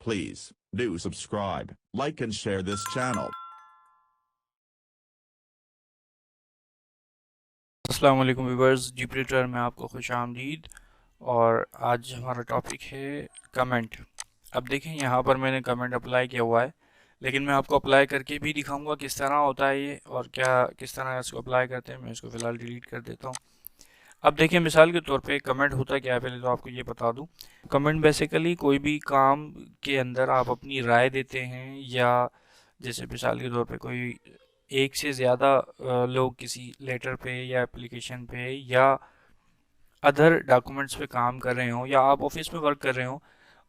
Please do subscribe, like and share this channel. अस्सलाम वालेकुम viewers, Jupiter में आपको खुश आमदीद। और आज हमारा टॉपिक है कमेंट। अब देखें, यहाँ पर मैंने कमेंट अप्लाई किया हुआ है, लेकिन मैं आपको अप्लाई करके भी दिखाऊंगा किस तरह होता है ये और क्या किस तरह इसको अप्लाई करते हैं। मैं इसको फ़िलहाल डिलीट कर देता हूँ। अब देखिए, मिसाल के तौर पे कमेंट होता क्या है, पहले तो आपको ये बता दूँ। कमेंट बेसिकली कोई भी काम के अंदर आप अपनी राय देते हैं, या जैसे मिसाल के तौर पे कोई एक से ज़्यादा लोग किसी लेटर पे या एप्लीकेशन पे या अदर डॉक्यूमेंट्स पे काम कर रहे हों, या आप ऑफिस में वर्क कर रहे हों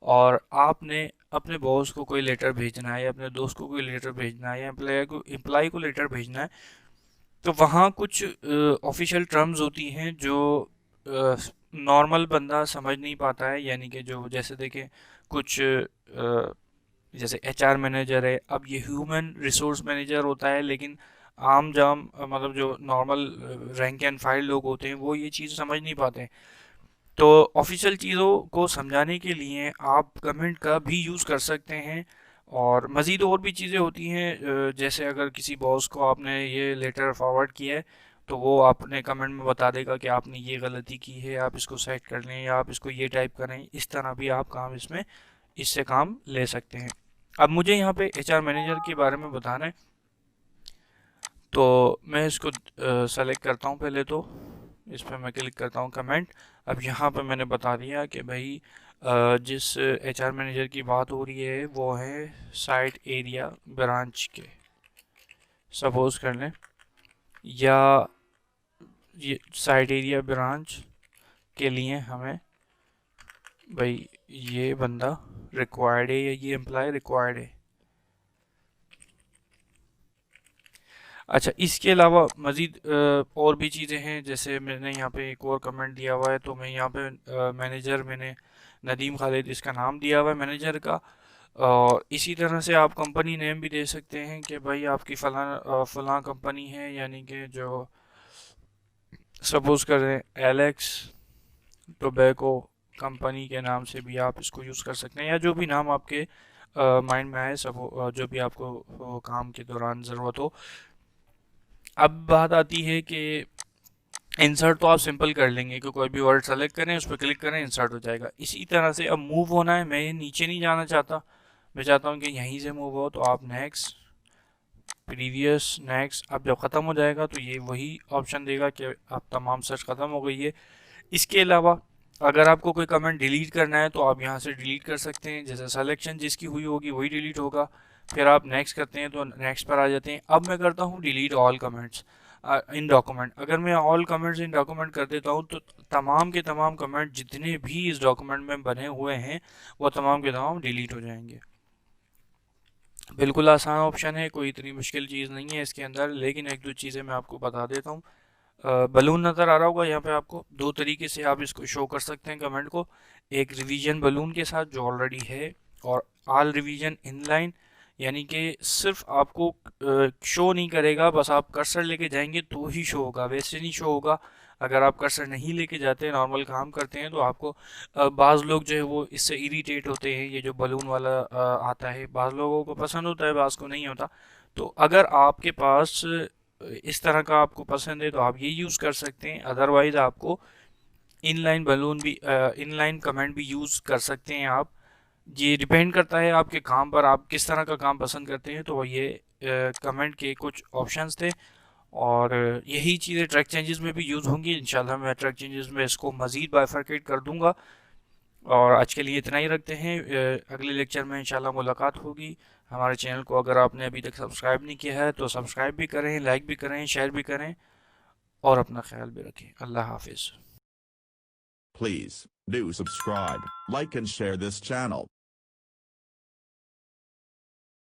और आपने अपने बॉस को कोई लेटर भेजना है, या अपने दोस्त को कोई लेटर भेजना है, या एम्प्लॉय को लेटर भेजना है, तो वहाँ कुछ ऑफिशियल टर्म्स होती हैं जो नॉर्मल बंदा समझ नहीं पाता है। यानी कि जो जैसे देखें, कुछ जैसे एचआर मैनेजर है, अब ये ह्यूमन रिसोर्स मैनेजर होता है, लेकिन आम जाम मतलब जो नॉर्मल रैंक एंड फाइल लोग होते हैं वो ये चीज़ समझ नहीं पाते हैं। तो ऑफिशियल चीज़ों को समझाने के लिए आप कमेंट का भी यूज़ कर सकते हैं। और मज़ीद और भी चीज़ें होती हैं, जैसे अगर किसी बॉस को आपने ये लेटर फॉरवर्ड किया है, तो वो आपने कमेंट में बता देगा कि आपने ये गलती की है, आप इसको सेट कर लें या आप इसको ये टाइप करें। इस तरह भी आप काम इससे काम ले सकते हैं। अब मुझे यहाँ पे एचआर मैनेजर के बारे में बताना है, तो मैं इसको सेलेक्ट करता हूँ। पहले तो इस पर मैं क्लिक करता हूँ कमेंट। अब यहाँ पे मैंने बता दिया कि भाई जिस एचआर मैनेजर की बात हो रही है वो है साइट एरिया ब्रांच के, सपोज कर लें, या ये साइट एरिया ब्रांच के लिए हमें भाई ये बंदा रिक्वायर्ड है या ये एम्प्लॉय रिक्वायर्ड है। अच्छा, इसके अलावा मज़ीद और भी चीज़ें हैं। जैसे मैंने यहाँ पे एक और कमेंट दिया हुआ है, तो मैं यहाँ पे मैनेजर मैंने नदीम खालिद इसका नाम दिया हुआ है मैनेजर का। और इसी तरह से आप कंपनी नेम भी दे सकते हैं कि भाई आपकी फलां कंपनी है, यानी कि जो सपोज करें एलेक्स टोबैको कंपनी के नाम से भी आप इसको यूज़ कर सकते हैं, या जो भी नाम आपके माइंड में आए, सब जो भी आपको काम के दौरान ज़रूरत हो। अब बात आती है कि इंसर्ट तो आप सिंपल कर लेंगे कि कोई भी वर्ड सेलेक्ट करें, उस पर क्लिक करें, इंसर्ट हो जाएगा। इसी तरह से अब मूव होना है, मैं ये नीचे नहीं जाना चाहता, मैं चाहता हूँ कि यहीं से मूव हो, तो आप नेक्स्ट, प्रीवियस, नेक्स्ट। अब जब ख़त्म हो जाएगा तो ये वही ऑप्शन देगा कि अब तमाम सर्च ख़त्म हो गई है। इसके अलावा अगर आपको कोई कमेंट डिलीट करना है तो आप यहाँ से डिलीट कर सकते हैं। जैसे सिलेक्शन जिसकी हुई होगी वही डिलीट होगा। फिर आप नेक्स्ट करते हैं तो नेक्स्ट पर आ जाते हैं। अब मैं करता हूँ delete all comments in document. अगर मैं ऑल कमेंट्स इन डॉक्यूमेंट कर देता हूँ तो तमाम के तमाम कमेंट जितने भी इस डॉक्यूमेंट में बने हुए हैं वो तमाम के तमाम डिलीट हो जाएंगे। बिल्कुल आसान ऑप्शन है, कोई इतनी मुश्किल चीज़ नहीं है इसके अंदर। लेकिन एक दो चीज़ें मैं आपको बता देता हूँ। बलून नज़र आ रहा होगा यहाँ पे आपको, दो तरीके से आप इसको शो कर सकते हैं कमेंट को। एक रिवीजन बलून के साथ जो ऑलरेडी है, और ऑल रिवीजन इनलाइन, यानी कि सिर्फ आपको शो नहीं करेगा, बस आप कर्सर लेके जाएंगे तो ही शो होगा, वैसे नहीं शो होगा। अगर आप कर्सर नहीं लेके जाते, नॉर्मल काम करते हैं, तो आपको बाज़ लोग जो है वो इससे इरिटेट होते हैं। ये जो बलून वाला आता है, बाज़ लोगों को पसंद होता है, बाज़ को नहीं होता। तो अगर आपके पास इस तरह का आपको पसंद है तो आप ये यूज़ कर सकते हैं। अदरवाइज़ आपको इनलाइन बलून भी, इनलाइन कमेंट भी यूज़ कर सकते हैं आप। ये डिपेंड करता है आपके काम पर, आप किस तरह का काम पसंद करते हैं। तो ये कमेंट के कुछ ऑप्शंस थे, और यही चीज़ें ट्रैक चेंजेस में भी यूज़ होंगी। इंशाल्लाह मैं ट्रैक चेंजेस में इसको मज़ीद बाइफरकेट कर दूंगा। और आज के लिए इतना ही रखते हैं। अगले लेक्चर में इंशाल्लाह मुलाकात होगी। हमारे चैनल को अगर आपने अभी तक सब्सक्राइब नहीं किया है तो सब्सक्राइब भी करें, लाइक भी करें, शेयर भी करें, और अपना ख्याल भी रखें। अल्लाह हाफिज़। Please do subscribe, like and share this channel.